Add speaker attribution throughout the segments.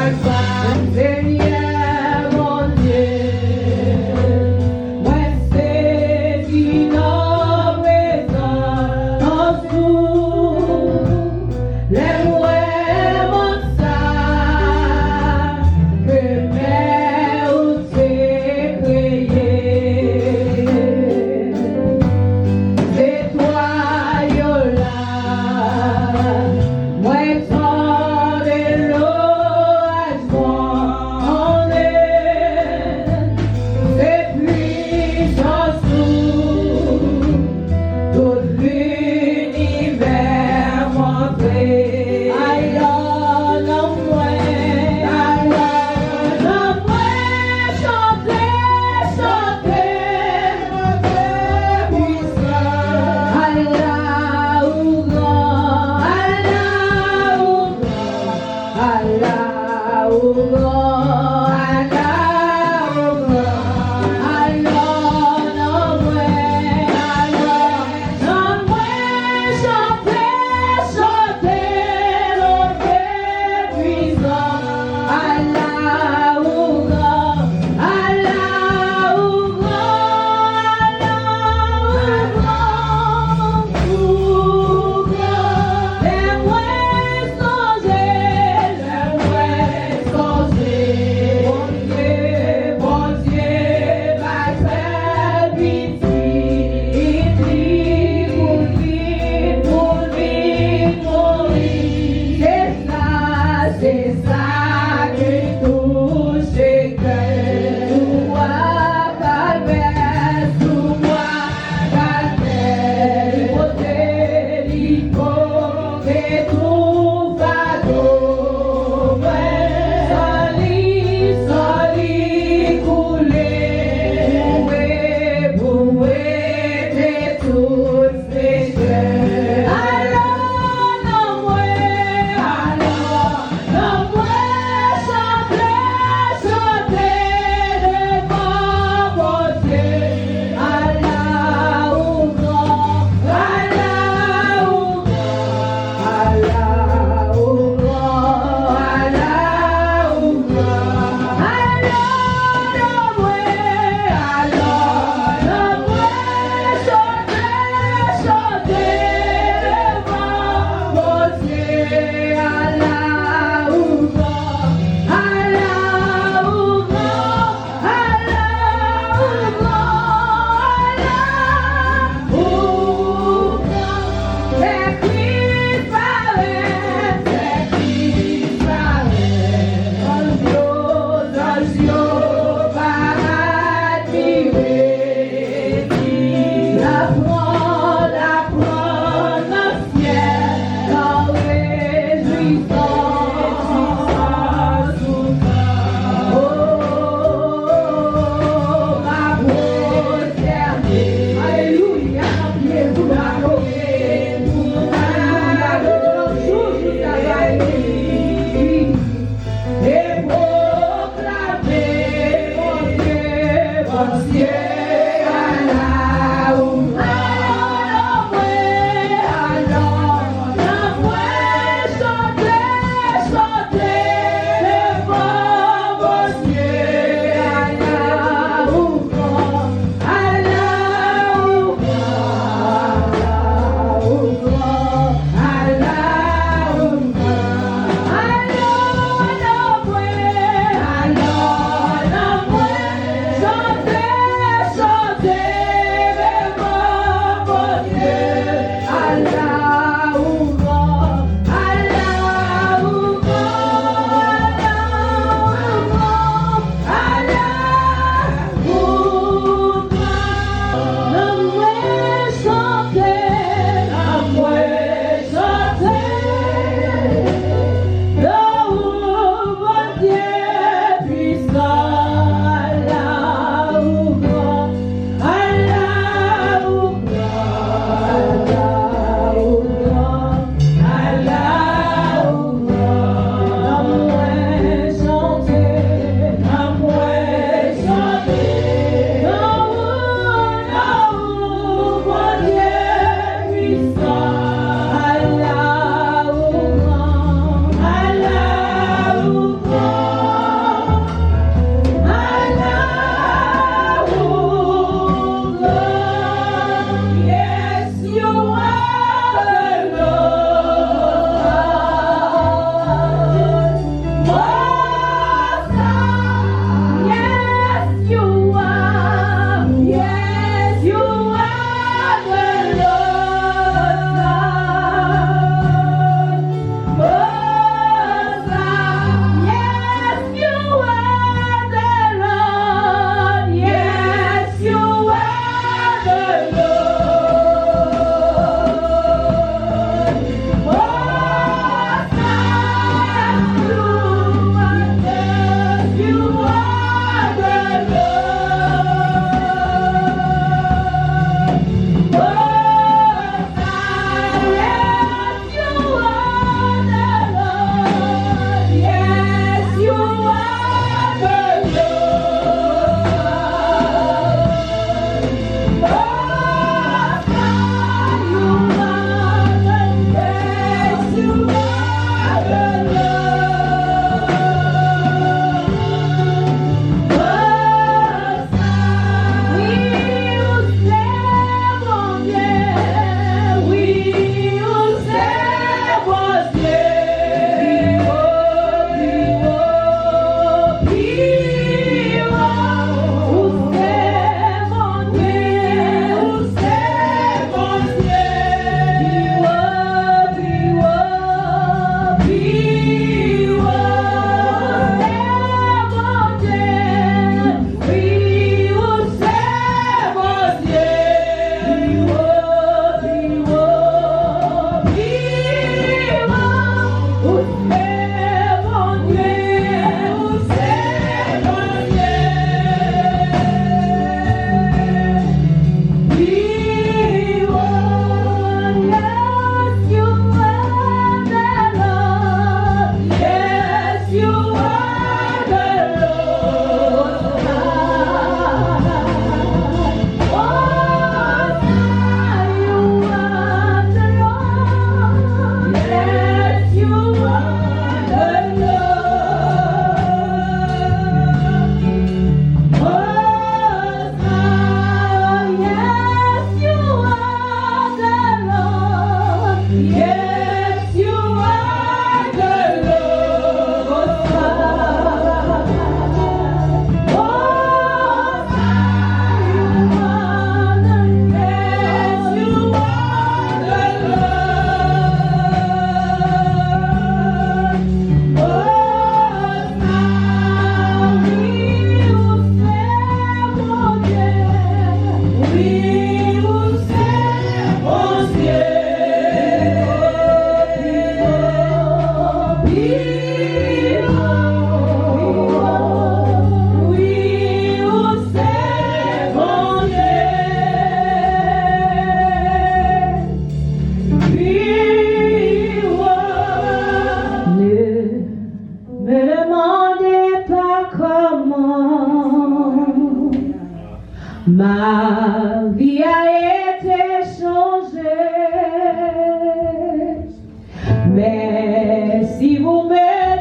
Speaker 1: Songer Ma vie a été changée. Mais si vous me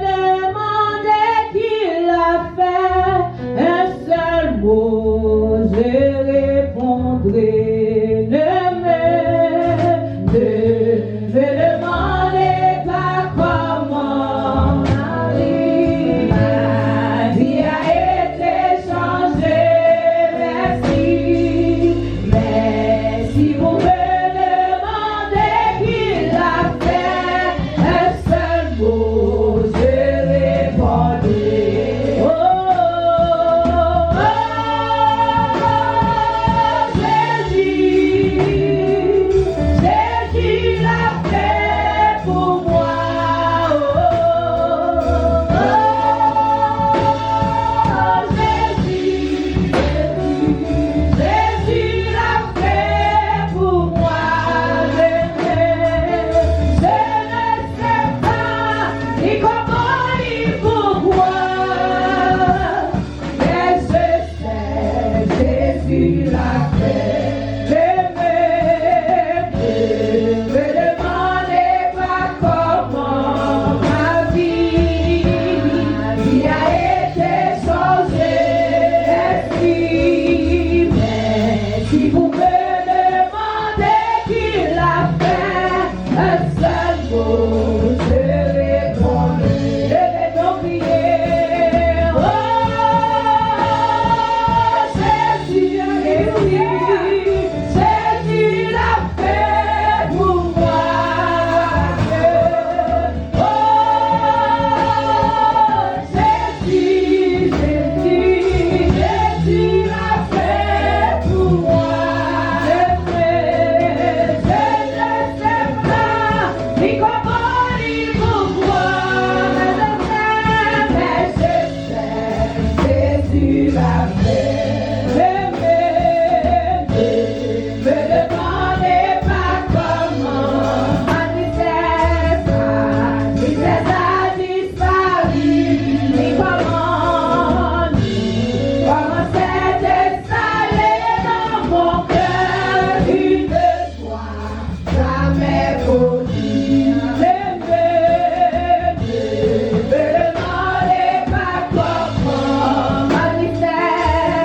Speaker 1: demandez qui l'a fait, un seul mot, je répondrai ne me demandez pas comment ma vie a été changée. Merci. Mais si vous me demandez qui l'a fait, un seul mot, je répondrai. Oh, oh, Jésus, Jésus l'a fait pour moi. Oh, Jésus, Jésus l'a fait pour moi. Je ne sais pas ni comment ni pourquoi, mais je sais Jésus l'a fait. Ne me demandez pas comment ma vie a été changée. Mais si vous me demandez qui l'a fait, un seul mot, je répondrai. Je vais donc prier. Oh, Jésus, Jésus l'a fait pour moi. Oh, Jésus, Jésus l'a fait pour moi. Je ne sais pas ni comment ni pourquoi, mais je sais Jésus l'a fait. Ne me demandez pas comment ma tristesse a disparu, ni comment s'est installée dans mon cœur une joie jamais connue. Ne me demandez pas comment ma tristesse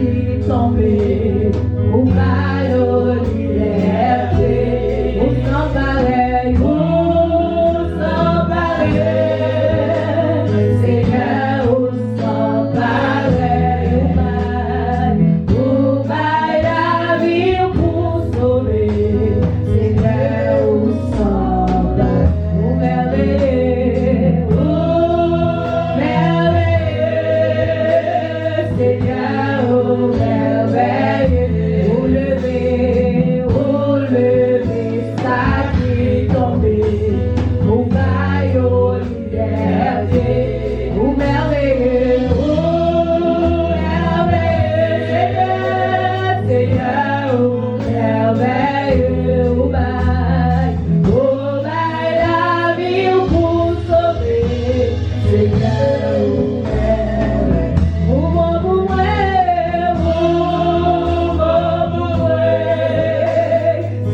Speaker 1: qui tombait, au maillot liberté, au sans pareil, au sans pareil, Seigneur, au sans pareil, au maillot la vie pour sauver, Seigneur, au sans pareil, au merveilleux, Seigneur, au merveilleux, au lever, ça qui tombait, au maillot liberté, au merveilleux, Seigneur, au merveilleux, au bail la vie pour sauver, Seigneur, au merveilleux.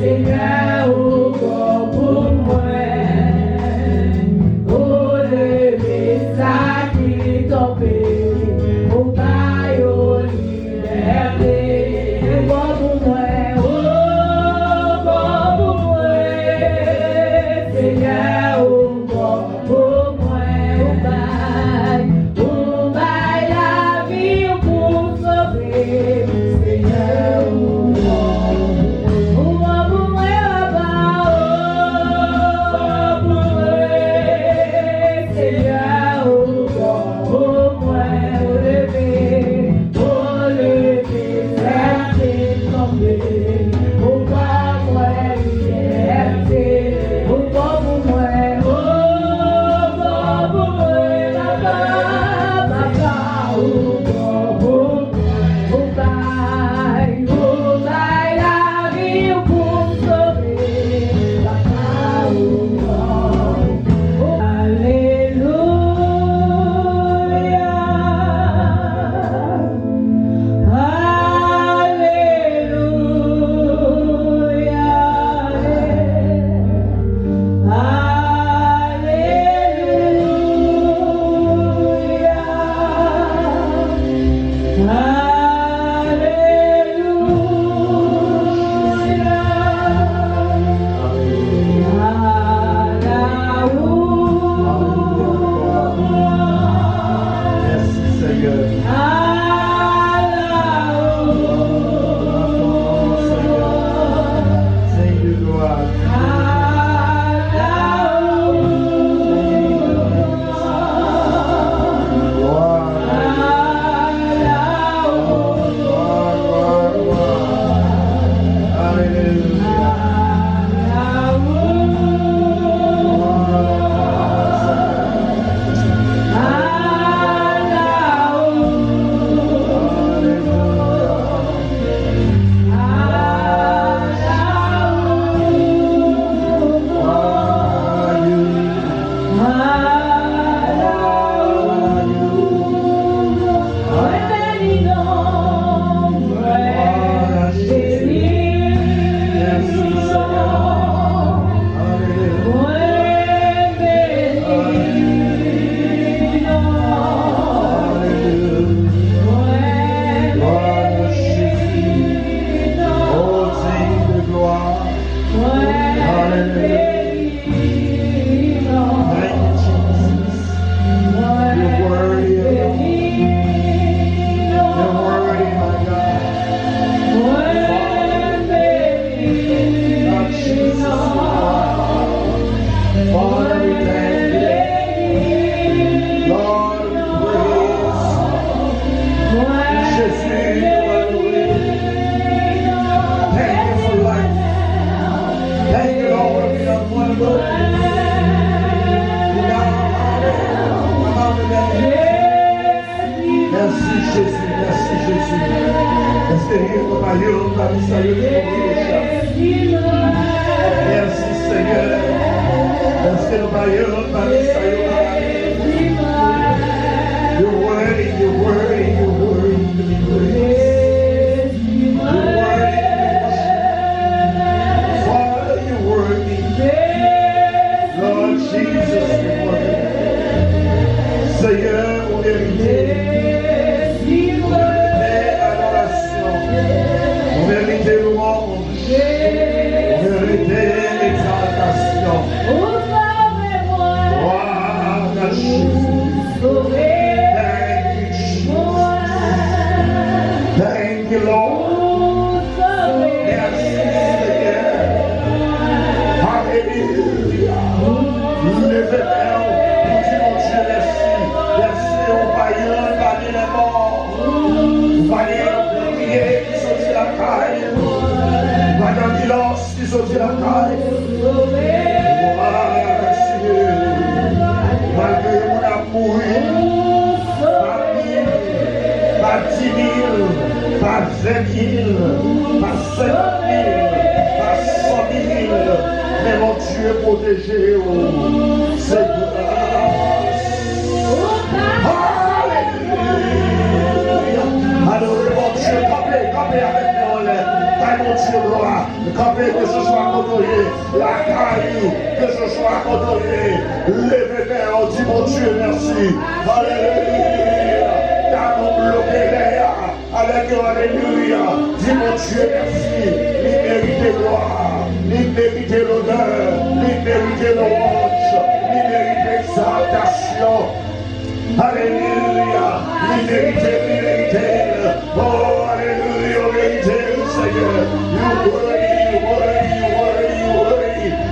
Speaker 1: Seigneur, au corps pour moi, au lever, ça qui tombait, au maillot liberté, au corps pour moi, Seigneur, au corps pour moi, au bail la vie pour sauver, Seigneur, au Seigneur, au corps pour moi, au lever, ça qui tombait, au corps pour moi, liberté, au corps pour moi, papa, au corps pour moi, au bail la vie pour sauver, papa, au corps, alléluia,
Speaker 2: Merci Seigneur. Seigneur de gloire. Seigneur, on est you, Lord. Merci, Seigneur. Alléluia. Levez-vous. Nous disons Dieu merci. Merci au païen, parmi les morts. Parmi les prières qui sont sur la caille. Parmi les silences qui sont sur la caille. Malgré mon amour, par 10 000, par 20 000, par 50 000, par 100 000, mais mon Dieu protégé, c'est grâce. Alléluia. Alors, mon Dieu, campez avec nous en l'air. Mon Dieu, gloire. Campez que ce soit condamné, la caillou, que ce soit condamné. Levez-les, on dit mon Dieu, merci. Alléluia. Car on bloqué l'air. Alléluia. Dis mon Dieu, merci. Il mérite gloire, il mérite l'honneur, il mérite louange, il mérite exaltation. Alléluia. Il mérite. Oh, alléluia, mérite. Seigneur,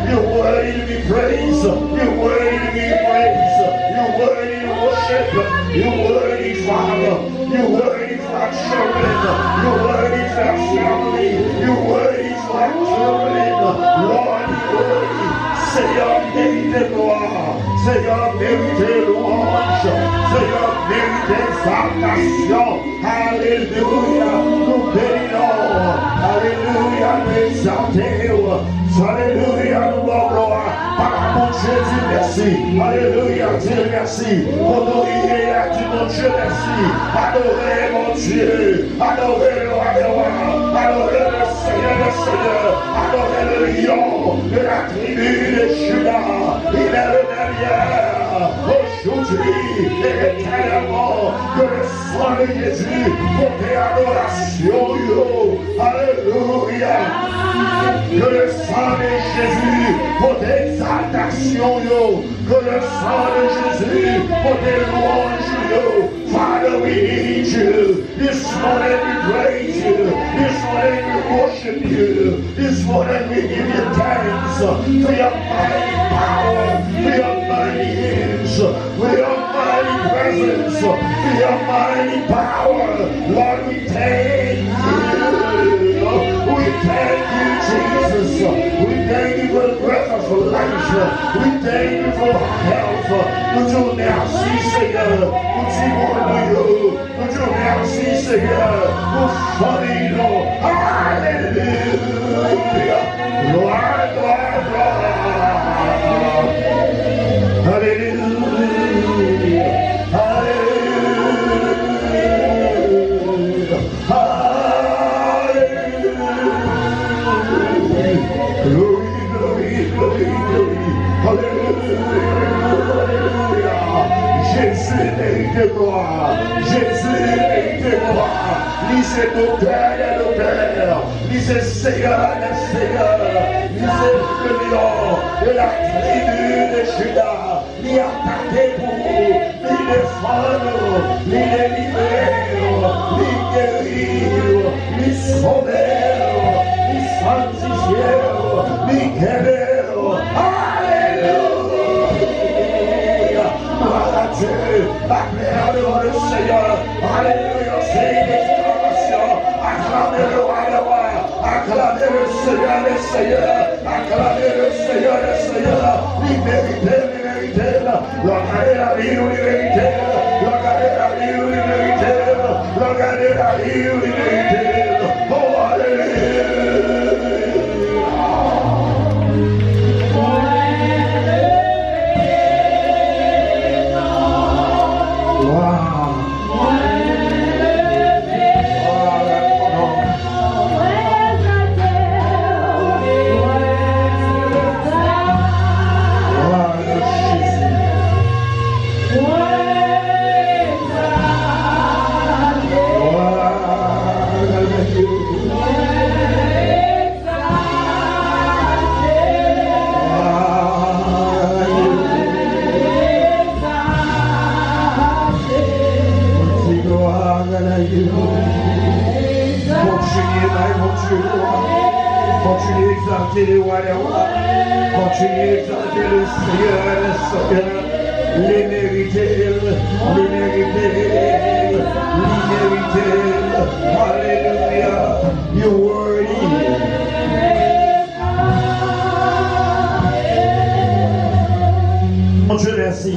Speaker 2: you worthy to be praised, you worthy to be praised, you worthy to worship, you worthy, Father, you worthy for our children, you worthy for our family, you worthy for our children, Lord, you worthy. Seigneur, mérite gloire, Seigneur, mérite louange, Seigneur, mérite exaltation. Alléluia, nous bénissons. Alléluia, nous exaltons. Alléluia, nous rendons gloire. Par mon Dieu, dis merci. Alléluia, dis merci. Honorez, dis mon Dieu, merci. Adorez mon Dieu. Adorez le roi. Adorez le Seigneur. Adorez le lion de la tribu de Juda. Il est le dernier. Aujourd'hui et éternellement, que le sang de Jésus porte adoration. Alléluia. Que le sang de Jésus porte exaltation. Que le sang de Jésus porte louange. Father, we need you. This morning we praise you. This morning we worship you. This morning we give you thanks for your mighty power, for your mighty hands, for your mighty presence, for your mighty power. Lord, we thank you. We thank you, Jesus. We thank you for the breath of life. We thank you for health. Nous disons merci, Seigneur. Nous disons nous disons merci, Seigneur. Pour famille. Alléluia. Gloire, gloire, gloire. Alléluia. Alléluia. Alléluia. Glory, glory, glory, glory. Alléluia. Jésus mérite gloire. Jésus mérite gloire. Lui c'est l'auteur et l'auteur. Lui c'est Seigneur et Seigneur. Lui c'est le lion de la tribu de Juda. Lui attaqué pour nous. Lui défendre. Lui délivrer. Lui guérir. Lui sauver. Lui sanctifier. Lui guérir. Acclamez devant le Seigneur. Alléluia, c'est une exclamation. Acclamez le roi, acclamez le Seigneur, le Seigneur. Acclamez le Seigneur, le Seigneur. Il mérite. Regardez la vie, il mérite. Regardez la vie, il mérite. Regardez la vie, il mérite. Oh, alléluia.
Speaker 1: What?
Speaker 2: mon Dieu, continue d'exalter les rois des rois, continue d'exalter le Seigneur et le Seigneur, les mérités, alléluia, you're worthy. Mon Dieu, merci.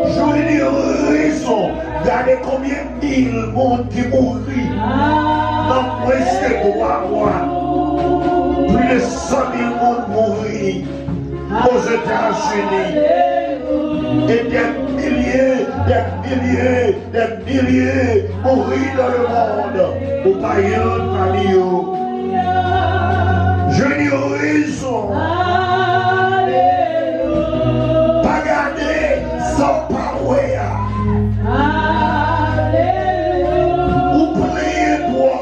Speaker 2: Je vous dis raison. Regardez combien de mille monde qui mourit dans presque 3 mois. Plus de 100 000 monde mourir aux États-Unis. Et des milliers mourir dans le monde. Au païen parmi eux. Je dis raison. Pas garder sans parole. Ou prier toi.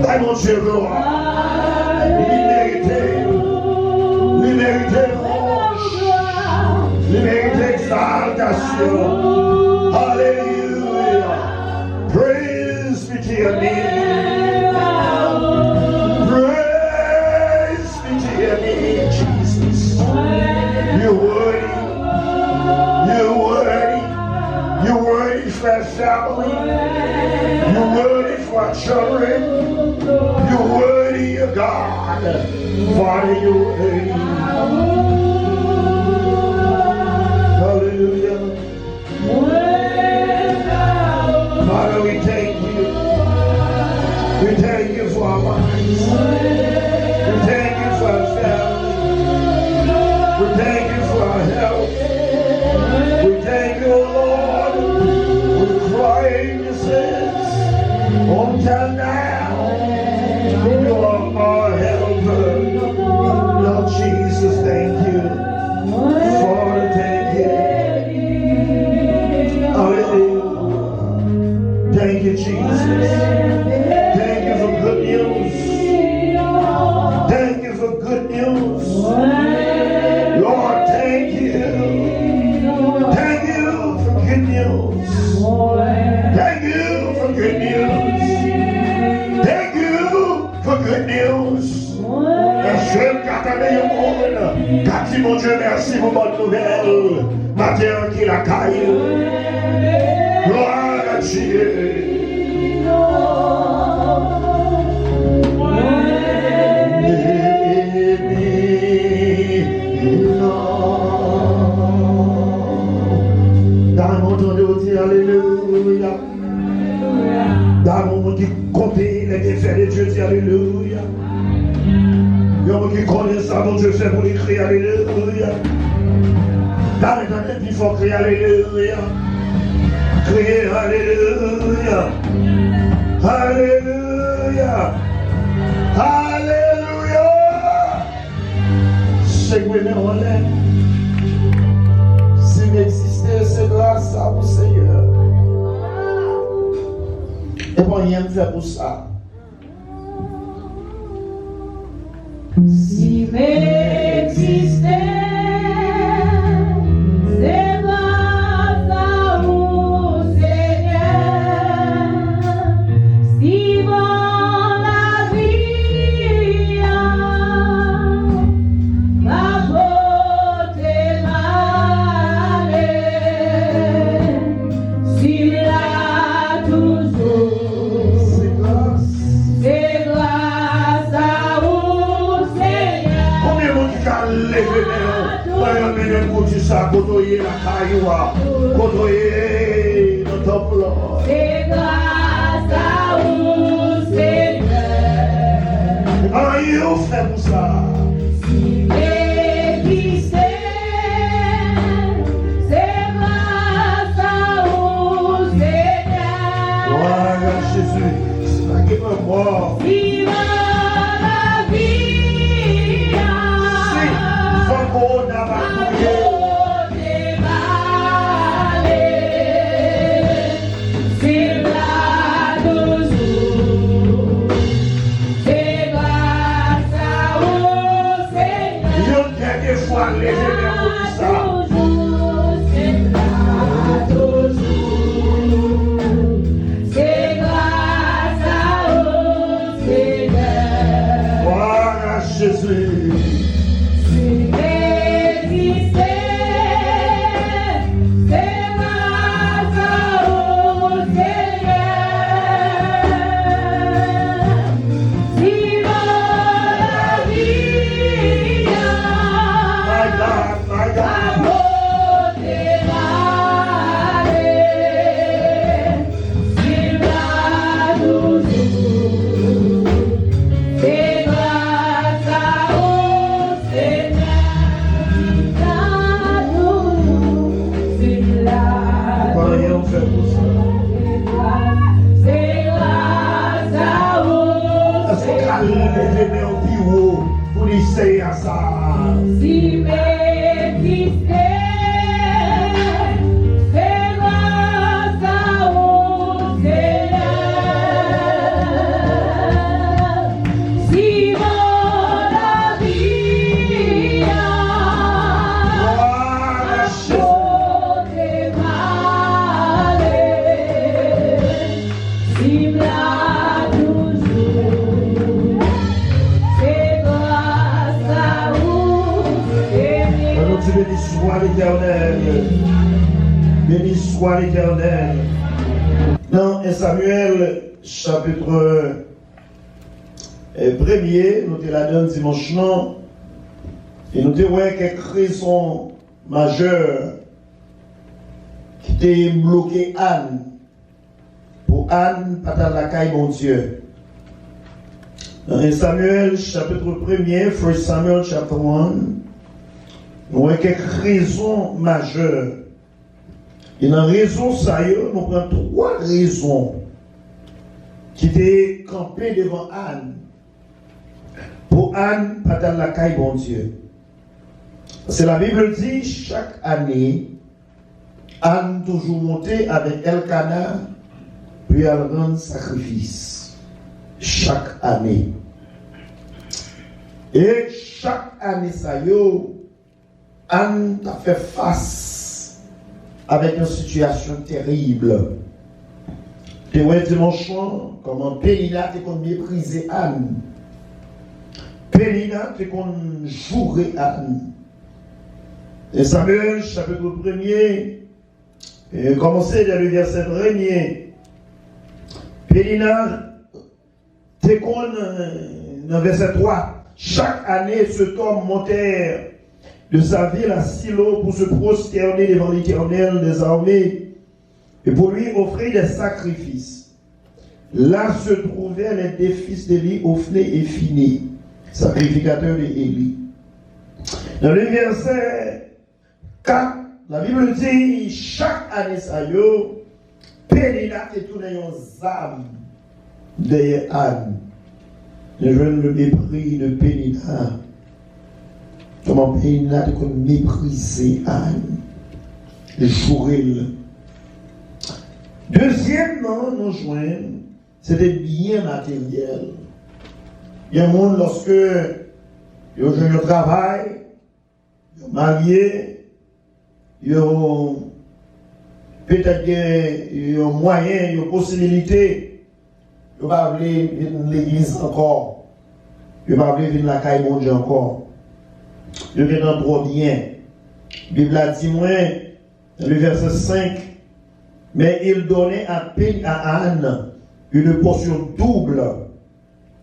Speaker 2: Pas mon Dieu, liberté rouge, liberté exaltation. Hallelujah. Praise be to your name. Praise be to your name, Jesus. You're worthy. You're worthy. You're worthy for our family. You're worthy for our children. You're worthy, God. Father, you're worthy. Hallelujah. Father, we thank you. We thank you for our lives. We thank you for our family. We thank you for our health. We thank you, Lord. We cry in your sins. Until now, you are our helper. Lord Jesus, thank you. Father, thank you. Hallelujah. Thank you, Jesus. Thank you for good news. Thank you for good news. Lord, thank you. Thank you for good news. Thank you for good news. Thank you for good news. Je m'attendais au monde. Car mon Dieu, merci pour bonne nouvelle. Matin qui la caille. Gloire à Dieu. Dans mon temps de dire alléluia. Dans mon monde qui compte les bienfaits de Dieu, dit alléluia. Il y a qui connaît ça, mon Dieu fait pour les crier alléluia. Dans les temps, il faut crier alléluia. Crier alléluia. Alléluia. Alléluia. C'est que vous en l'air. S'il existait, c'est grâce à vous, Seigneur. Et bon, rien ne fait pour ça.
Speaker 1: Si m'existait, c'est grâce à vous, Seigneur. Si mon la vie, ma beauté m'allait, s'il l'a toujours, c'est grâce à vous, Seigneur.
Speaker 2: Combien de monde qui a levé les pour dire ça, côtoyer la cailloua, côtoyer le temple.
Speaker 1: C'est grâce à vous, Seigneur.
Speaker 2: Ah, il fait pour ça.
Speaker 1: Si m'existait, c'est grâce à vous, Seigneur.
Speaker 2: Voilà Jésus, c'est pas qu'il me mort.
Speaker 1: Si mon la vie,
Speaker 2: Si, faut qu'on a
Speaker 1: ma
Speaker 2: batouillé.
Speaker 1: beauté m'allait, s'il l'a toujours, c'est grâce à vous, Seigneur.
Speaker 2: Il y a une dernière fois levé les pour dire ça.
Speaker 1: Toujours, c'est grâce
Speaker 2: mais au bureau pour essayer à ça.
Speaker 1: Si m'existait, c'est grâce à vous, Seigneur. Si mon vie a côté malais, si m'la toujours, c'est grâce à vous, Seigneur.
Speaker 2: Alors tu bénis soit l'Éternel. Béni soit l'Éternel. Dans 1 Samuel, chapitre 1er, nous te la donne dimanche non. Et nous te voyons quelques raisons majeures qui t'ont bloqué Anne. Pour Anne, pas dans la caille, mon Dieu. Dans 1 Samuel, chapitre 1er, 1 Samuel, chapitre 1, nous voyons quelques raisons majeures. Et dans les raisons, ça y est, nous prenons 3 raisons qui étaient campées devant Anne. Pour Anne, pas dans la caille, bon Dieu. C'est la Bible dit, chaque année, Anne toujours montait avec Elkanah, puis elle rend sacrifice. Chaque année. Et chaque année, ça y est, Anne a fait face avec une situation terrible. Tu vois dimanche, comment Pélina t'es qu'on méprisé Anne. Pélina t'es qu'on jouerait Anne. Et Samuel, chapitre 1er, commencez dans le verset 1er. Pélina t'es qu'on, dans le verset 3, chaque année cet homme montait de sa ville à Silo pour se prosterner devant l'Éternel des armées et pour lui offrir des sacrifices. Là se trouvaient les deux fils d'Élie, Ophné et Phiné, sacrificateurs d'Élie. Dans le verset 4, la Bible dit chaque année ça y est, Pélina est tourné en âme derrière Anne. Je veux le mépris de Pélina. Comment Pélina a méprisé Anne. Le jouril. Deuxièmement, nous joignons, c'était bien matériel. Il y a un monde lorsque ils ont un travail, ils sont mariés, ils ont peut-être ils ont moyen, ils ont possibilité, ils ne vont pas venir l'église encore, ils ne vont pas venir la caille mon Dieu encore. Ils viennent trop bien. La Bible a dit, moi, dans le verset 5, mais il donnait à Anne une portion double.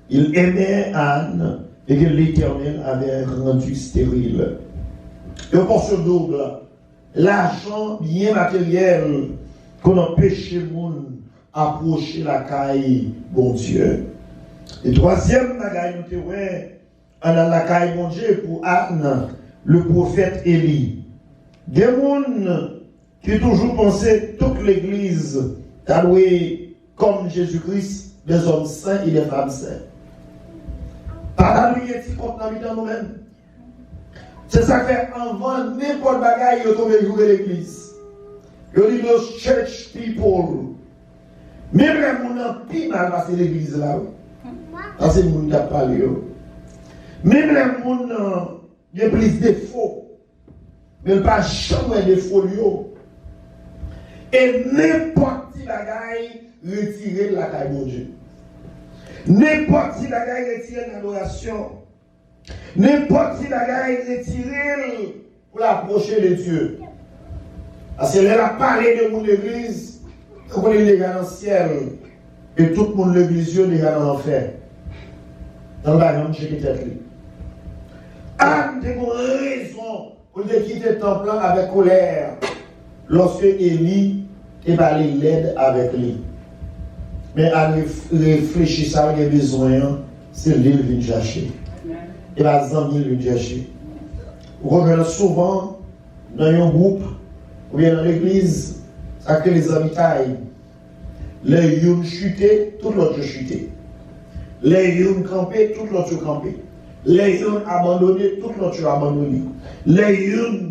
Speaker 2: Il aimait Anne et que l'Éternel avait rendu stérile. Une portion double. L'argent bien matériel qu'on empêche le monde approcher la caille, bon Dieu. Et troisième bagaille, nous te voyons, en la caille, bon Dieu, pour Anne, le prophète Élie. Des gens qui toujours pensé toute l'église allouée comme Jésus-Christ, des hommes saints et des femmes saintes. Pas lui qui compte dans nous-mêmes. C'est ça que fait avant n'importe bagaille, il tombe jouer l'église. Il dit those church people. Même les gens qui ont mal passé l'église là. Ça c'est les gens qui ont parlé. Même les gens qui ont plus de défauts. Mais ils pas jamais de défauts. Et n'importe qui bagaille retirer la caille de Dieu. N'importe qui bagaille retirer l'adoration. N'importe qui bagaille retirer pour l'approcher de Dieu. Parce qu'elle a parlé de mon église, on est déjà dans le ciel. Et tout le monde l'église est déjà dans l'enfer. Dans le bagage, je vais tête. Anne a raison pour quitter le temple avec colère lorsque Élie est allé l'aide avec lui. Mais Anne réfléchit ça, il a besoin, c'est lui qui vient chercher. Et la Zambie vient chercher. Vous revenez souvent dans un groupe ou bien dans l'église, ça que les amis taillent. Les uns chutent, tout l'autre chutent. Les uns campés, tout l'autre campé. Les uns abandonnés, tout l'autre abandonné. Les uns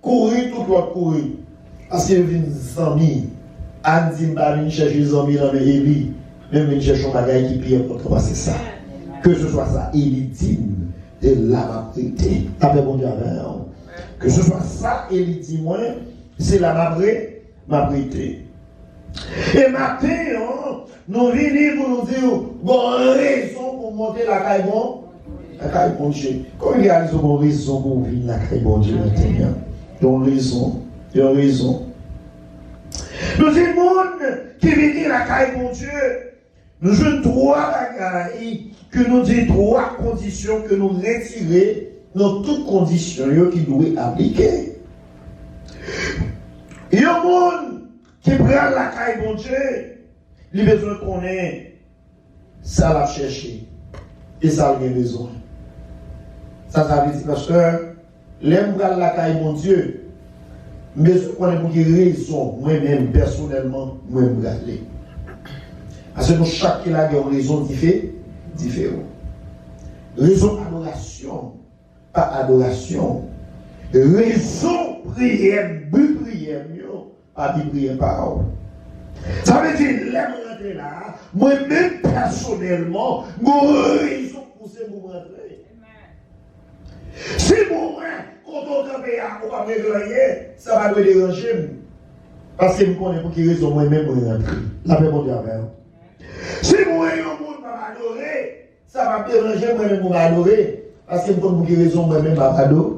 Speaker 2: courir, tout l'autre courir. Parce que les amis, Anne dit, je cherche les amis dans les élis. Même je cherche un bagage qui pire pour toi, c'est ça. Que ce soit ça, élitime et la vérité. Avec mon Dieu, que ce soit ça, élitime, c'est la vérité. Et maintenant, nous venons pour nous dire, bon, raison pour monter la caille bon Dieu. Comment il y a une raison pour venir la caille bon Dieu maintenant? Il y a raison. Nous disons, monde qui vient la caille bon Dieu, nous avons trois bagailles que nous disons trois conditions que nous retirons dans toutes conditions qui doivent appliquer. Il y a un monde qui prend la caille bon Dieu, il a besoin qu'on ait ça l'a cherché et ça a besoin. Ça veut dire parce que l'aime prendre la caille bon Dieu, mais qu'on ait pour raison, moi-même personnellement, moi-même regarder. Parce que nous chacun a une raison différente. Raison adoration, pas adoration. Raison prière, but prière, pas de prière parole. Ça veut dire, l'aime rentrer là, moi-même personnellement, j'ai raison pour ce moment rentrer. Si moi, quand on campé à pas me réveiller, ça va me déranger. Parce que je connais pour quelle raison moi-même rentrer. La paix mon Dieu avec vous. Si moi, un monde va m'adorer, ça va me déranger moi-même pour m'adorer. Parce que je connais pour quelle raison moi-même va m'adorer.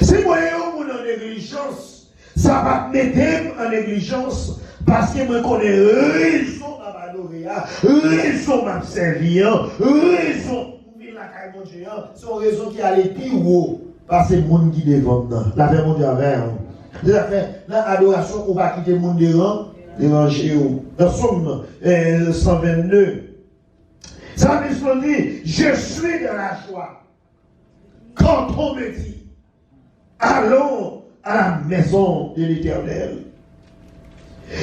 Speaker 2: Si moi, un monde en négligence, ça va me mettre en négligence. Parce que je connais raison de m'adorer, raison de m'observer, raison de la caille mon Dieu, c'est une raison qui allait plus haut. Parce que c'est le monde qui devant. La paix mon Dieu avec vous. Dans l'adoration, on va quitter le monde devant. Dans Somme 122, ça me dit, je suis dans la joie. Quand on me dit, allons à la maison de l'Éternel.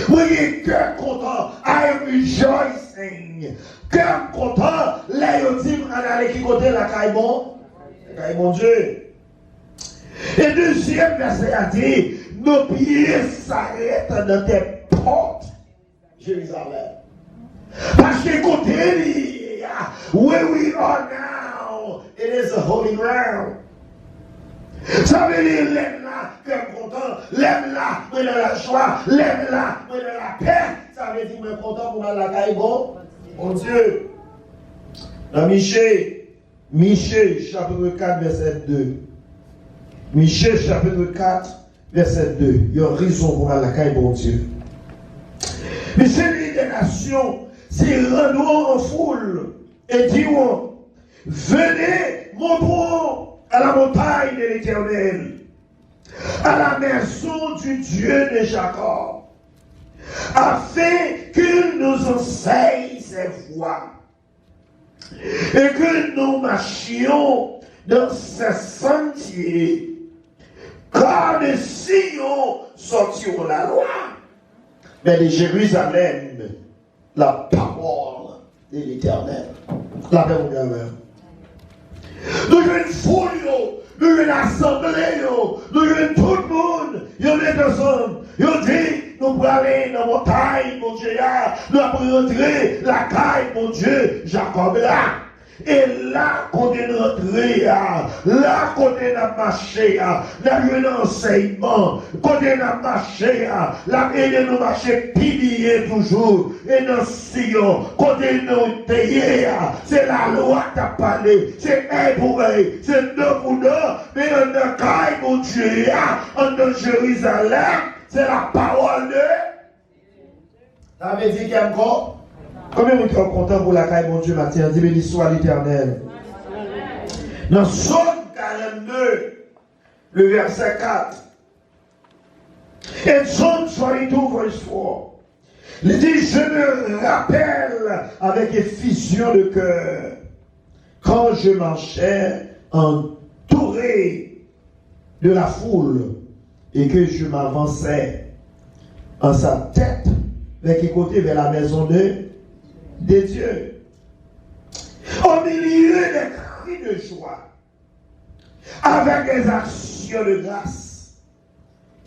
Speaker 2: Moi, j'ai cœur content, I am rejoicing. Cœur content, là, je dis, on allait qui côté la caille bon Dieu. Et deuxième verset a dit, nos pieds s'arrêtent dans tes portes, Jérusalem. Parce que côté, where we are now, it is a holy ground. Ça veut dire, lève là, cœur content, lève là, moi dans la joie, lève là, moi dans la paix. Ça veut dire, moi content pour la caille bon Dieu. Dans Michée, chapitre 4, verset 2. Michée, chapitre 4, verset 2. Il y a raison pour la caille bon Dieu. Mais c'est des nations, c'est rendons en foule et disons, venez, montrons à la montagne de l'Éternel, à la maison du Dieu de Jacob, afin qu'il nous enseigne ses voies et que nous marchions dans ses sentiers, car de Sion sortiront la loi, mais de Jérusalem la parole de l'Éternel. La paix mon Dieu. Nous avons une foule, nous avons une assemblée, nous avons tout le monde, nous sommes ensemble. Nous dit, nous allons aller dans la montagne, mon Dieu, nous allons rentrer la caille, mon Dieu, Jacob là. Et là, quand on est rentré, là, quand on a marché, là, il y a un enseignement, quand on a marché, là, il y a un marché pilier toujours, et dans Sion, quand on est payé, c'est la loi qui a parlé, c'est un pour un, c'est deux pour deux, mais on a caille, mon Dieu, en Jérusalem, c'est la parole de. Ça veut dire qu'il y a encore. Combien vous êtes content pour la caille, mon Dieu, matin? Dis béni soit l'Éternel. Dans Psaume 42, le verset 4. Et Psaume 42, verset 4. Il dit, je me rappelle avec effusion de cœur, quand je marchais entouré de la foule, et que je m'avançais en sa tête, vers qui côté vers la maison de Dieu. Au milieu des cris de joie, avec des actions de grâce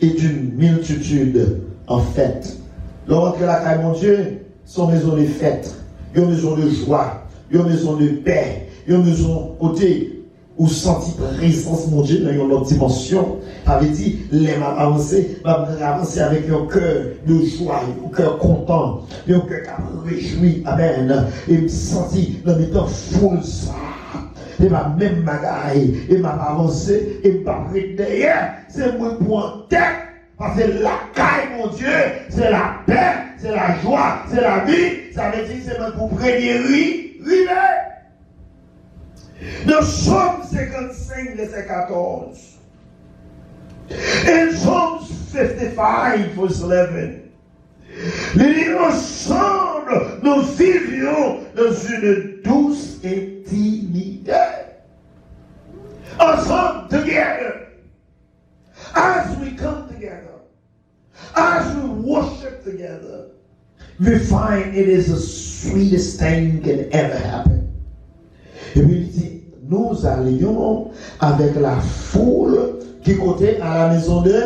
Speaker 2: et d'une multitude en fête. Lorsque la caille, mon Dieu, sont maison de fête, une maison de joie, une maison de paix, une maison côté où senti présence, mon Dieu, dans une autre dimension. Avait dit, les m'a avancé avec un cœur de joie, un cœur content, un cœur qui a réjoui, amen. Et me senti dans mes temps full ça. Et ma même bagaille, et m'a avancé, et m'a pris derrière. C'est moi pour en tête. Parce que la caille, mon Dieu, c'est la paix, c'est la joie, c'est la vie. Ça veut dire que c'est moi pour prévenir, river. Dans Psaume 55, verset 14. In Psalm 55, verse 11. Il dit ensemble, nous vivions dans une douce intimité. Ensemble, together. As we come together, as we worship together, we find it is the sweetest thing can ever happen. Et puis il dit, nous allions avec la foule qui côté à la maison de.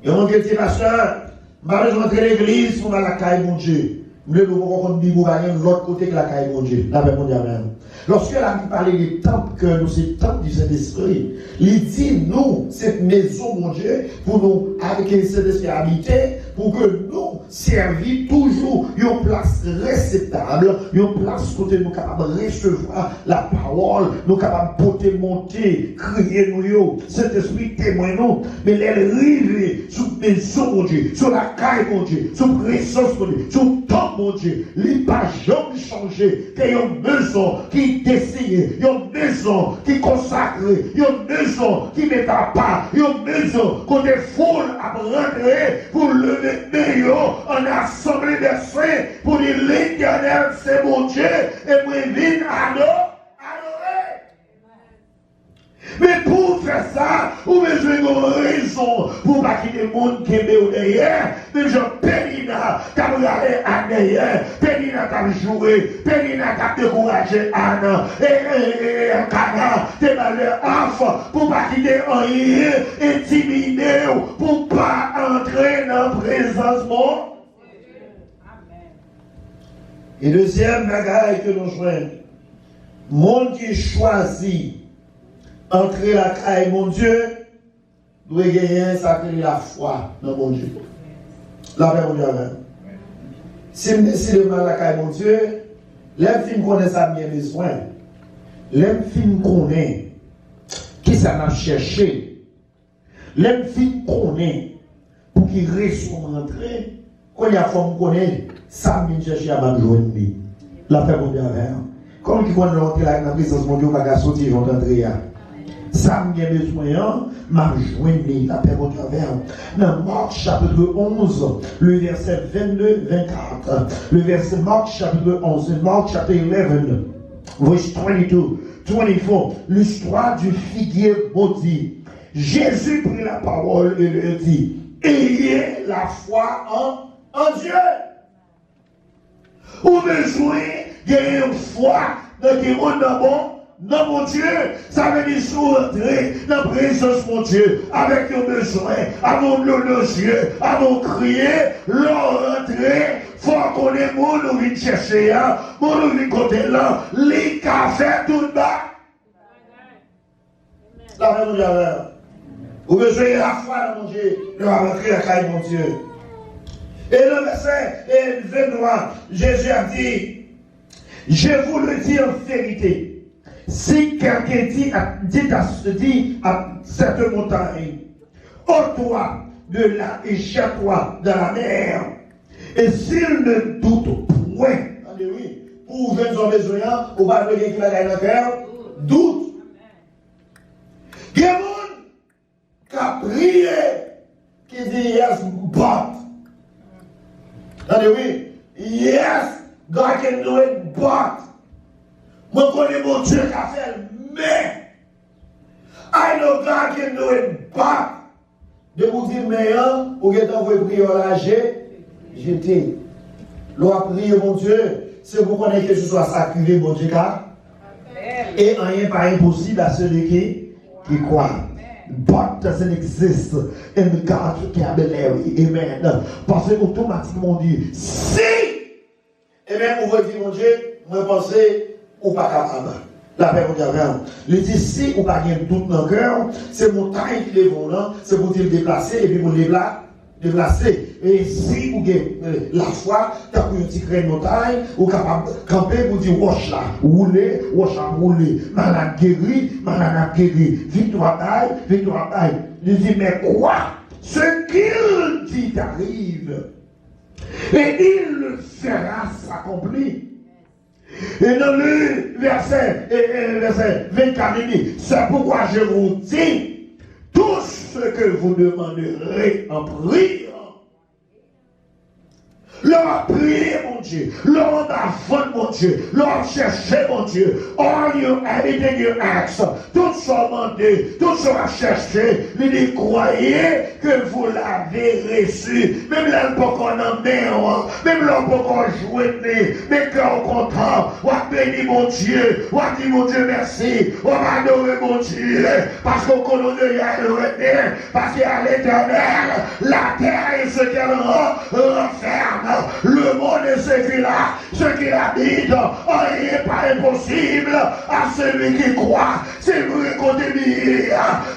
Speaker 2: Et on dit, pasteur, je vais rentrer à l'église pour la caille mon Dieu. Nous devons comprendre l'autre côté que la caille mon Dieu. La paix mondiale même. Lorsque la Bible parlait des temples, que nous sommes temples du Saint-Esprit, il dit nous, cette maison, mon Dieu, pour nous, avec cette esprit habité, pour que nous servisons toujours une place réceptable, une place côté nous capables de recevoir la parole, nous capables de porter, monter, crier nous, cet esprit témoin nous, mais les river sur la maison, mon Dieu, sur la caille, mon Dieu, sur la présence, mon Dieu, sur le temps, mon Dieu, il n'y a pas jamais changé, qu'il y a une maison qui dessinée, une maison qui consacrée, une maison qui met à part, une maison qu'on est foule à rentrer pour le meilleur en assemblée des saints pour dire l'Éternel c'est mon Dieu et moi viens adorer. Mais pour faire ça, vous avez une raison pour ne pas quitter le monde qui est derrière. Même Jean Pénina, qui a regardé Anne derrière, Pénina qui a joué, Pénina qui a découragé Anne, et Cana, t'es malheur enfant, pour ne pas quitter rien, intimidé, pour ne pas entrer dans la présence mon. Et deuxième bagaille que nous jouons, monde qui choisit entrer la caille, mon Dieu, doit gagner ça que la foi dans mon Dieu. La paix, mon Dieu. Si je décide de la caille, mon Dieu, l'aime fin connaît ça bien besoin. L'aime fin connaît qui ça m'a cherché. L'aime fin connaît pour qu'il réussisse à entrer. Quand il y a femme connaît, ça m'a cherché à m'adjoindre. La paix, mon Dieu. Comme qui connaît l'entrée dans la présence, mon Dieu, va pas sortir, ils vont entrer. Ça m'a besoin, m'a joint la paix au travers. Dans Marc chapitre 11, le verset 22-24. Le verset Marc chapitre 11, Marc chapitre 11, verse 22, 24. L'histoire du figuier maudit. Jésus prit la parole et lui dit, ayez la foi en Dieu. Ou besoin d'une foi dans le monde bon. Non, mon Dieu, ça veut dire rentrer dans la présence, mon Dieu, avec nos besoins, à mon yeux, à mon crier, l'entrer, faut qu'on ait mon nous vient chercher, mon nous vient côté là, les cafés tout bas. La même chose. Vous besoin de la foi, mon Dieu, de rentrer la caille, mon Dieu. Et le verset 23, Jésus a dit, je vous le dis en vérité. Si quelqu'un dit à cette montagne, ôte-toi de là et jette-toi dans la mer, et s'il ne doute point, pour venir en besoin, ou pas le qui va gagner la terre, doute. Il y a un monde qui a prié, qui dit yes, but. Oui, yes, God can do it, but. Moi, je connais mon Dieu qui a fait, mais I know God can do it, but de vous dire, mais vous êtes envoyé prier à la j'étais. L'on a prié, mon Dieu,
Speaker 3: c'est pour connaître que ce soit sacré, mon Dieu, et rien pas impossible à celui qui croit. But doesn't exist in the God's vocabulary. Amen. Parce que automatiquement on dit si. Et bien on va dire mon Dieu, moi penser ou pas capable. La paix mon Dieu. Il dit si ou pas bien tout dans le cœur, c'est montagne qui est là, c'est pour dire déplacer et puis pour déplacer. Et si vous avez la foi, tu as pu tirer une montagne, ou capable de camper pour dire roche là, rouler, malade guéri, victoire taille. Il dit, mais quoi? Ce qu'il dit arrive, et il le fera s'accomplir. Et dans le verset 24, il dit, c'est pourquoi je vous dis, tout ce que vous demanderez en prière, leur prier, mon Dieu, leur avant, mon Dieu, leur chercher, mon Dieu, all you everything you ask, tout ça demandé, tout ça cherché, il dit, croyez que vous l'avez reçu, même là, le pas qu'on en met, même là, pas qu'on joue, mais cœur content, on va bénir mon Dieu, on va dire mon Dieu merci, on va adorer mon Dieu, parce qu'on connaît le retenir, parce qu'à l'éternel, la terre et ce qu'elle renferme. Le monde est ce qu'il habite, rien n'est pas impossible à celui qui croit. C'est vrai qu'on dit,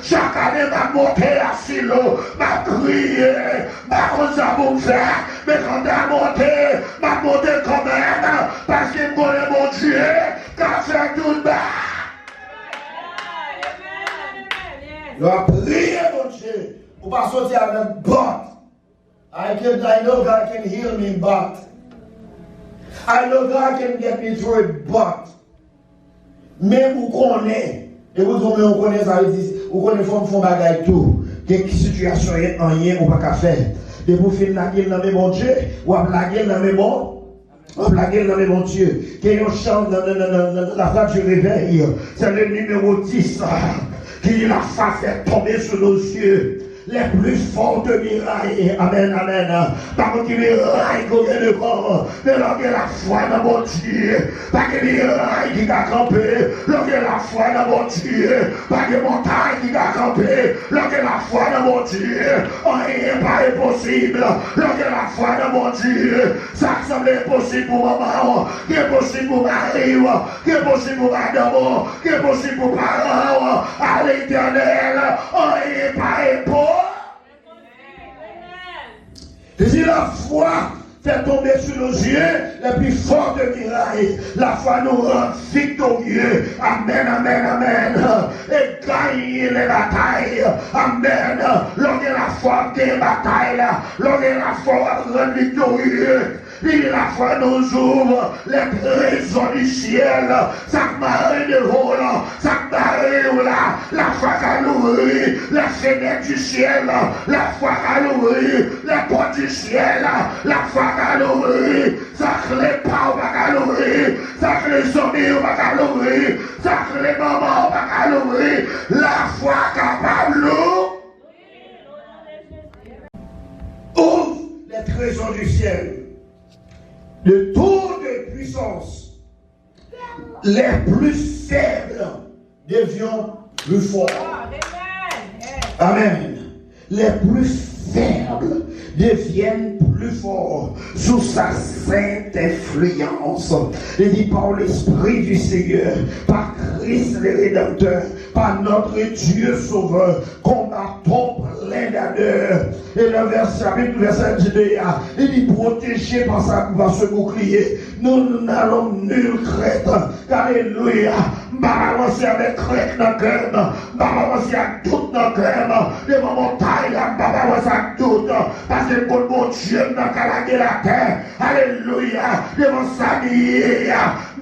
Speaker 3: chaque année m'a monté à silo, m'a crié, m'a causé à mon faire, mais quand m'a monté quand même, parce qu'il me connaît mon Dieu, quand c'est tout bas. Il a prié mon Dieu, pour pas sortir avec botte. I know God can heal me, but I know God can get me through it, but mais vous connaissez, et vous connaissez ça, vous connaissez font bagaille tout, quelle situation est en rien ou pas qu'à faire. Et vous faites la gueule dans mes bon Dieu, ou à la gueule dans mes bons. La gueule dans mes bon Dieu, qui est un chant dans la face du réveil, c'est le numéro 10, qui la face est tombée sur nos yeux. Les plus fortes mirailles. Amen, amen. Par contre, il y a des rails qui de corps. Mais là, il y a la foi dans mon Dieu. Pas que des rails qui a campé. Là, il y a la foi dans mon Dieu. Pas que des montagnes qui a campé. Là, il y a la foi dans mon Dieu. Rien n'est pas impossible. Là, il y a la foi dans mon Dieu. Ça semble impossible pour maman. Qui est possible pour mari. Qui est possible pour madame. Qui est possible pour parents. À l'éternel. Rien n'est pas impossible. Et la foi fait tomber sur nos yeux les plus fortes mirailles. La foi nous rend victorieux. Amen, amen, amen. Et gagner les batailles. Amen. Lorsque la foi gagne bataille, lorsque la foi rend victorieux. Et la foi nous ouvre les trésors du ciel. Ça marée de vol, ça marée là. La foi qui nous ouvre la fenêtre du ciel. La foi qui nous ouvre les portes du ciel. La foi qui nous ouvre, ça crée pas ou pas l'ouvrir. Ça crée sommeil ou pas l'ouvrir. Ça crée maman ou pas l'ouvrir. La foi capable ouvre les trésors du ciel. De toutes les puissances, les plus faibles deviennent plus forts. Amen. Les plus faibles deviennent plus forts sous sa sainte influence. Il dit par l'Esprit du Seigneur, par Christ le Rédempteur, par notre Dieu Sauveur, combattons plein d'ardeur. Et le verset 2, il dit protégé par ce bouclier, nous n'allons nulle crainte. Alléluia. Balancer avec crainte dans le cœur, balancer avec doute dans le cœur, les montagnes, balancer avec doute, parce que mon Dieu n'a qu'à la terre. Alléluia. Devant s'habiller,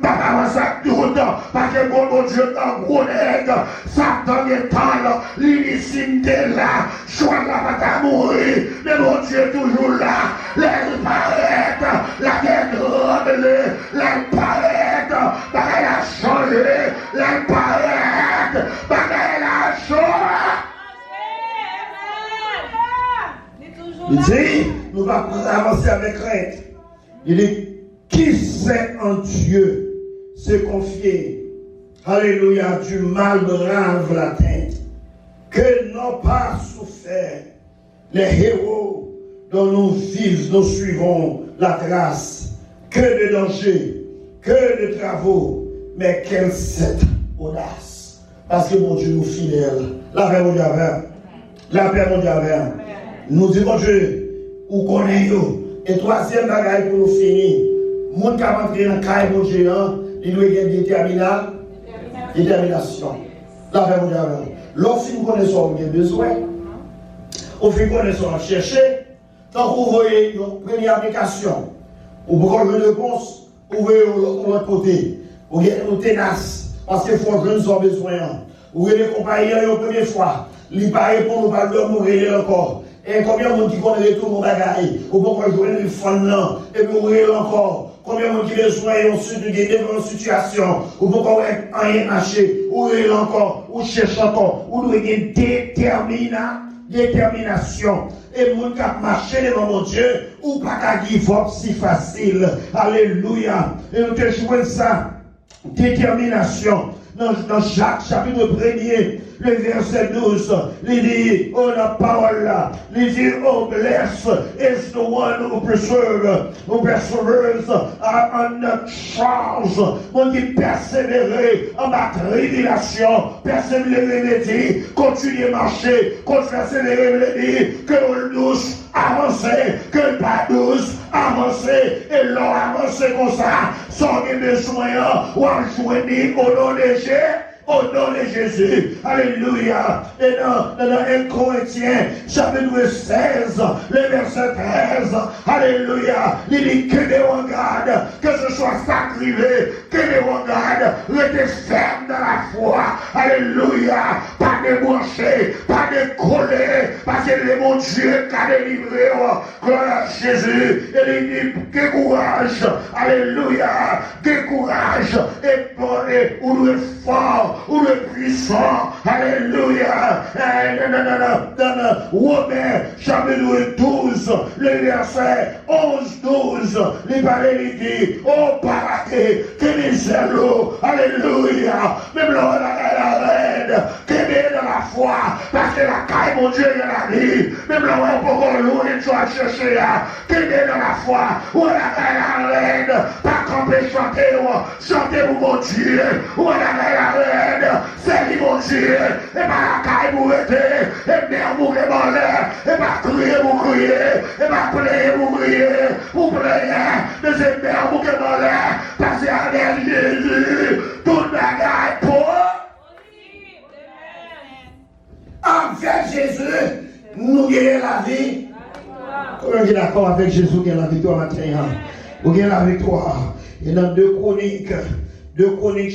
Speaker 3: balancer avec doute, parce que mon Dieu n'a gros nègre, Satan est temps, l'initié là, choix là, va mourir, mais mon Dieu est toujours là, l'air paraît, la guerre tremble, l'air paraît, elle a changé, l'air paraît, elle a changé. Il dit, nous allons avancer avec crainte. Il dit, Qui sait en Dieu se confier, alléluia, du mal brave l'atteinte, que n'ont pas souffert les héros dont nous suivons la trace, que de dangers, que de travaux, mais quelle cette audace. Parce que mon Dieu nous fidèle. La paix mondiale. La paix mondiale. Nous disons Dieu, où connaît-nous. Et troisième bagaille pour nous finir. Mon qui a rentré dans le caille, mon Dieu, il doit y avoir détermination. La paix mondiale. Lorsque nous connaissons nos besoins, au fil connaissons à chercher, tant que vous voyez une première application, ou pour une réponse, vous voyez de l'autre côté, vous voyez nous tenaces, parce qu'il faut que nous avons besoin. Vous voyez les compagnons la première fois, ils ne répondent pas, nous ne pouvons pas mourir encore. Et combien de monde qui connaît tout mon bagage, ou pourquoi jouer le fond là, et puis mourir encore. Combien de monde qui besoin devant une situation, ou pourquoi rien marché, ou encore, ou cherche encore, ou nous avons détermination. Et mon cap marcher devant mon Dieu, ou pas qu'à give up si facile. Alléluia. Et nous te jouons ça. Détermination. Dans Jacques chapitre 1er, le verset 12, il dit, oh la parole là, il dit, oh bless is the one who perseveres on trials. On dit persévérer en ma tribulation, persévérer, dit, continuer à marcher, persévérer, dit, que l'on douce, avancer, que pas douce, avancer, et l'on avancer comme ça, sans besoin, ou à joindre au nom de Jésus. Au nom de Jésus, alléluia. Et dans 1 Corinthiens, chapitre 16, le verset 13, alléluia, il dit que des regardes, que ce soit sacrilé, que des regardes, restez ferme dans la foi, alléluia, pas débranché, pas décollé, parce que c'est mon Dieu qui a délivré, gloire à Jésus, et il dit que courage, alléluia, que courage, et ou le fort, ou le puissant, alléluia, dans Romains chapitre 12, le verset 11-12, les parler, il dit, oh paradis, que les zèlos, alléluia, même l'on a la reine, que dans la foi, parce que la caille, mon Dieu, il a dit, même l'on a encore loin, tu vas chercher, que dans la foi, où la reine, pas camper, chanter pour mon Dieu, où la reine, c'est mon Dieu, et pas la caille pour aider, et bien vous l'air, et pas crier pour crier, et pas prier pour prier, pour prier, mais c'est bien vous l'air, parce qu'avec Jésus, tout le bagage pour. Avec Jésus, nous gagnons la vie. Comment on est d'accord avec Jésus qui a la victoire matin? Vous gagnez la victoire. Et dans 2 Chroniques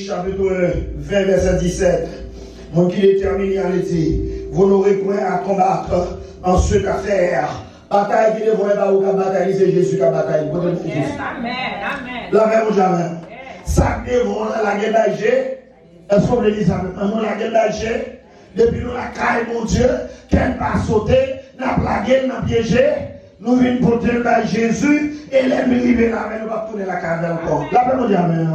Speaker 3: chapitre 20 verset 17, mon qui détermine à l'été, vous n'aurez point à combattre en ce qu'affaire. Bataille qui ne voit pas où bataille, c'est Jésus qui a bataille. Amen. La même jamais. Ça devant la guerre d'Alger. Est-ce qu'on veut dire ça? La guerre d'Alger. Depuis nous la caille, mon Dieu, qu'elle va sauter, n'a plagué, n'a piégé. Nous venons porter à Jésus et l'ennemi libère la main, nous va tourner la caille encore. La paix mondiale,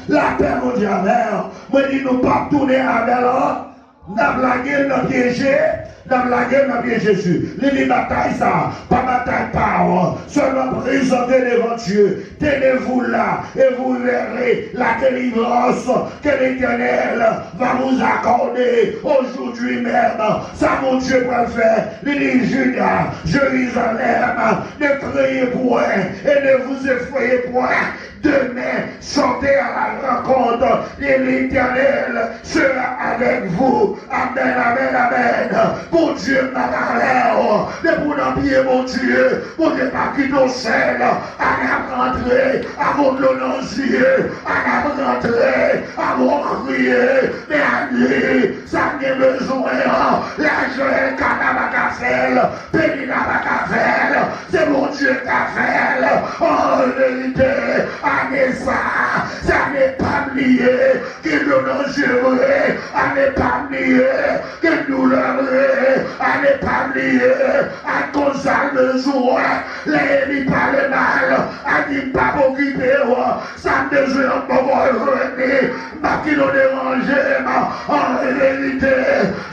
Speaker 3: la paix mondiale. Moi, dis nous pas tourner à l'heure. N'a blagué, n'a piégé, n'a blagué, n'a piégé Jésus. Les batailles, ça, pas bataille par, seulement présenter devant Dieu. Tenez-vous là et vous verrez la délivrance que l'Éternel va vous accorder aujourd'hui même. Ça, mon Dieu va faire. Les Judas, Jérusalem, ne criez point et ne vous effrayez point. Demain, sortez à la rencontre et l'Éternel sera avec vous. Amen, amen, amen. Mon Dieu m'a parlé. Ne pour n'oublier mon Dieu. Mon Dieu pas qui nous seul. À rentrer avant de nos yeux. À rentrer avant de crier. Mais à lui, ça n'a besoin. La joie canabacafel. Péninabacafel. C'est mon Dieu qui a fait. En vérité. Anessa, ça n'est pas lié, que nous dangereux, ça n'est pas lié, que nous l'heureux, ça n'est pas lié, à cause de besoin, les parlent mal, à dire pas m'occuper, ça me besoin pour revenir, ma qui nous dérange, en réalité,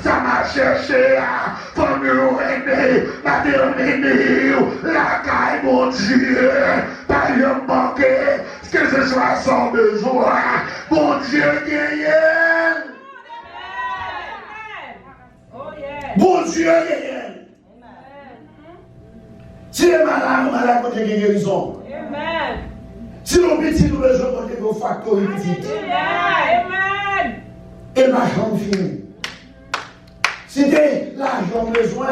Speaker 3: ça m'a cherché à pour nous aider, à terminer la caille, mon Dieu, pas de manquer, que ce soit son besoin, mon Dieu gagne. Bon Dieu gagne. Si les malades, vous avez guérison. Si l'on petit, nous besoin de vos facteurs petits. Et l'argent fini. Si l'argent besoin,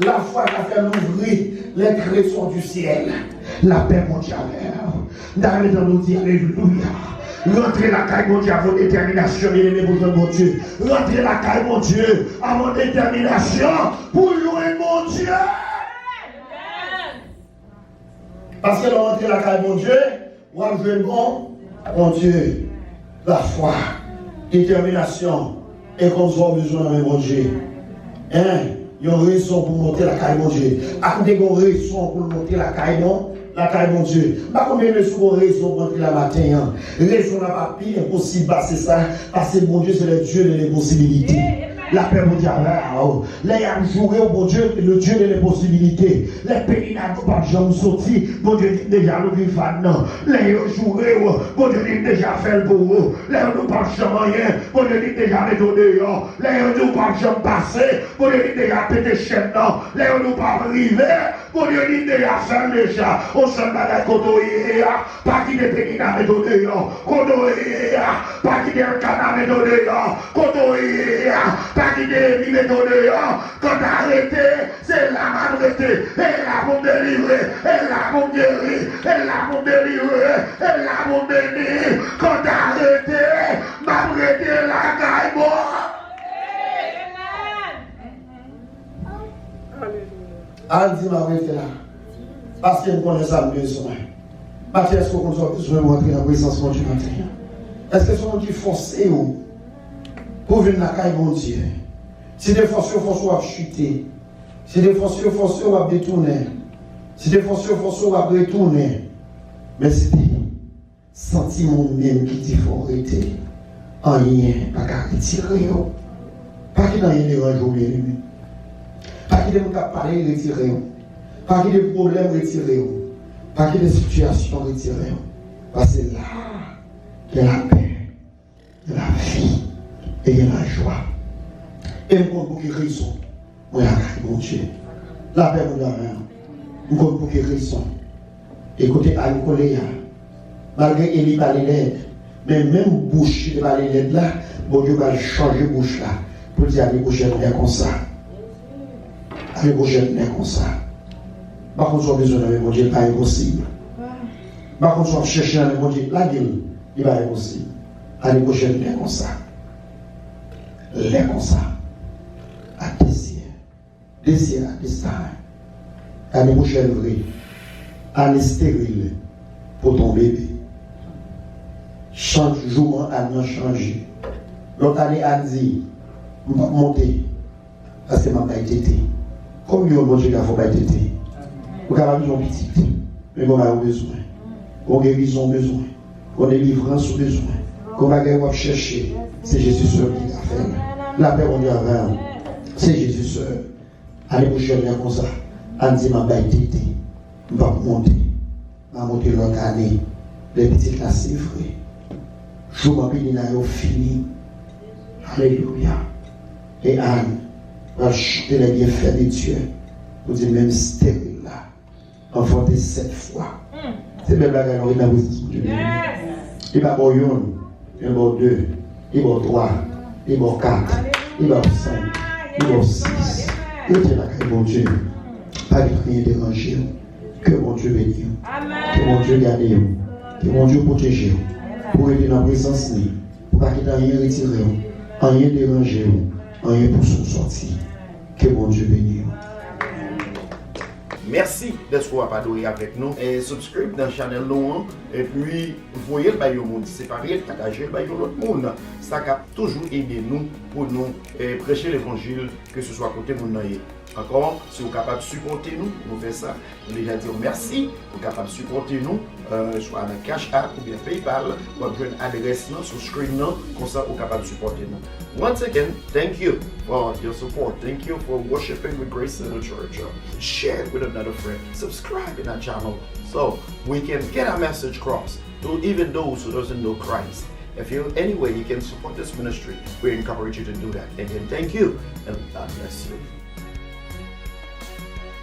Speaker 3: la foi qui a fait l'ouvrir les créations du ciel, la paix mondiale. D'ailleurs, nous dire alléluia. Rentrez la caille, mon Dieu, à vos déterminations, et les besoins de mon Dieu. Rentrez la caille, mon Dieu, à vos déterminations pour louer mon Dieu. Parce que l'on rentre la caille, mon Dieu, on va jouer mon Dieu, la foi, détermination, et qu'on soit besoin de mon Dieu. Hein? Il y a une raison pour monter la caille, mon Dieu. Il y a une raison pour monter la caille, mon Dieu. Pas combien de raisons pour monter la matin. Raison n'a pas pire possible, c'est ça. Parce que mon Dieu, c'est le Dieu des possibilités. La paix mondiale, là, il y a un jour, mon Dieu, le Dieu des possibilités. Les pays n'ont pas jamais sorti, mon Dieu dit déjà nous vivons maintenant. Les jours, mon Dieu dit déjà fait pour vous. Les nous pas jamais rien, mon Dieu dit déjà les donner. Les nous pas jamais passer, mon Dieu dit déjà péter chaîne. Les nous pas arriver, mon Dieu dit déjà faire déjà. On se met à côté, pas qui des pays n'ont donné. Côté, pas qui des canards n'ont donné. Côté, pas qui des livres donnés, quand arrêté, c'est la malreté, et là pour délivrer, et là pour guérir, et là pour délivrer, et là pour bénir, quand arrêté, malreté la caille moi. Al dit malreté là, parce qu'elle connaît ça mieux sur moi. Mathieu, est-ce qu'on soit besoin de rentrer dans la présence de Dieu maintenant? Est-ce que son Dieu forcé ou pour venir dans la caille mon Dieu? Si des fois on va chuter, si des fois on va détourner, si des fois on va retourner, mais c'est des sentiments même qui dit faut arrêter. En rien, pas qu'à retirer, pas qu'il n'y ait rien de dérangeant, pas qu'il y ait des parler retirer, pas qu'il y ait des problèmes retirés, pas qu'il y ait des situations retirées, parce que là, il y a la paix, il y a la vie et il y a la joie. Et je compte pour quelle raison? Moi, mon Dieu. La paix, mon Dieu. Je compte pour quelle raison? Écoutez, à l'école, malgré Élie par les lèvres, mais même bouche de les lèvres là, mon Dieu va changer bouche là, pour dire à l'éprochaine, on est comme ça. À l'éprochaine, on est comme ça. Par contre, on a besoin de mon Dieu, il n'est pas impossible. Par contre, on cherche à mon Dieu, la gueule, il n'est pas impossible. À l'éprochaine, on est comme ça. Il est comme ça. À désir à destin, à une prochaine vraie, à une stérile pour ton bébé. Change jour à nous changer. L'autre année à dire, on va monter, parce que je n'ai pas été. Comme il y a un bon Dieu qui a fait pas été. Vous avez besoin de petit, mais vous avez besoin. Vous avez guérison besoin. Vous avez délivrance besoin. Vous va chercher, c'est Jésus seul qui l'a fait. La paix, on dit avant. C'est Jésus seul. Allez, prochaine, comme ça. On dit, ma baille tété. On va monter. On va monter l'autre année. Les petites classes, c'est vrai. Je m'appelle, il fini. Alléluia. Et Anne va chanter les bienfaits de Dieu. Pour dire, même stérile là. Enfanté 7 fois. C'est même la galerie de la présence de Dieu. Il va bon 1, il va bon 2, il va 3, il va 4, il va 5, il va 6. Il va la mon Dieu. Pas de rien déranger. Que mon Dieu bénisse. Que mon Dieu garde. Que mon Dieu protège. Pour être dans la présence de pour pas qu'il n'y ait rien retiré. Rien déranger. Rien pour son sortir. Que mon Dieu bénisse.
Speaker 2: Merci d'être adoré avec nous. Et subscribe dans la chaîne nous. Et puis, voyez le monde séparé, partager le l'autre monde. Ça a toujours aidé nous pour nous prêcher l'évangile, que ce soit à côté de nous. Encore, si vous êtes capable de supporter nous, nous faisons ça. Nous déjà dire merci, vous êtes capable de supporter nous, soit dans Cash App ou bien PayPal, ou bien une adresse sur le screen, comme ça vous êtes capable de supporter nous. Once again, thank you for your support. Thank you for worshiping with Grace Center Church. Share it with another friend. Subscribe to our channel so we can get our message across to even those who doesn't know Christ. If you any way you can support this ministry, we encourage you to do that. Again, thank you and